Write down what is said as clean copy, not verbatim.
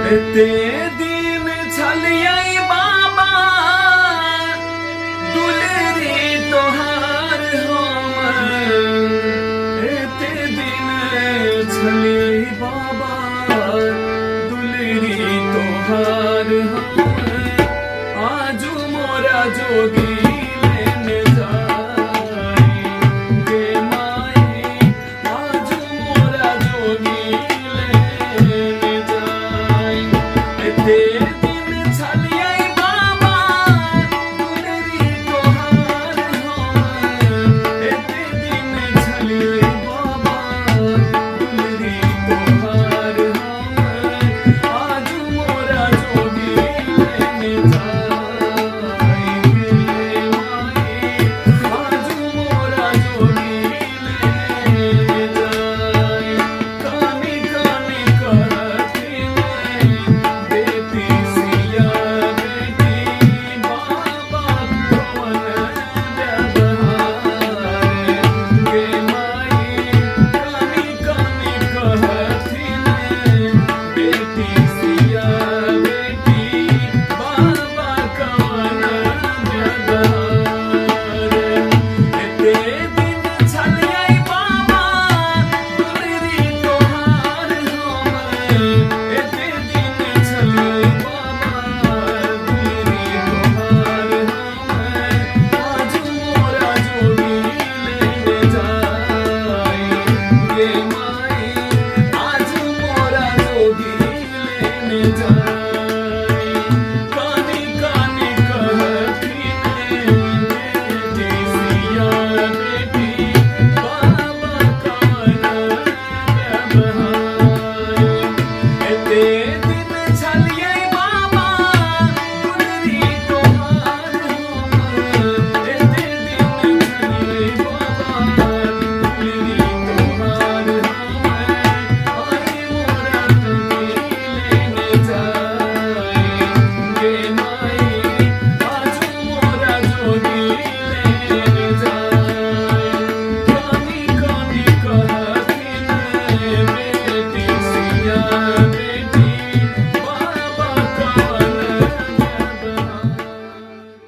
ते दिन छलियै बाबा दुलरी तोहार हम ते दिन छलियै बाबा दुलरी तोहार हम आजू मोरा जोगी लेने जाई गे माई आजू मोरा जोगी लेने जाई ते दिन छलियै बाबा दुलरी तोहार हम ते दिन छलियै बाबा दुलरी तोहार हम आजू मोरा जोगी लेने जाई गे माई आजू मोरा जोगी लेने जाई कानी कानी कहथिन बेटी सिया बेटी बाबा कवन व्यवहार गे माई कानी कानी कहथिन बेटी सिया बेटी बाबा कवन व्यवहार ते दिन छलियै बाबा दुलरी तोहार हम ते दिन छलियै बाबा दुलरी तोहार हम आजू मोरा जोगी लेने जाई गे माई आजू मोरा जोगी लेने जाई कानी कानी कहथिन बेटी सिया बेटी बाबा कवन व्यवहार ते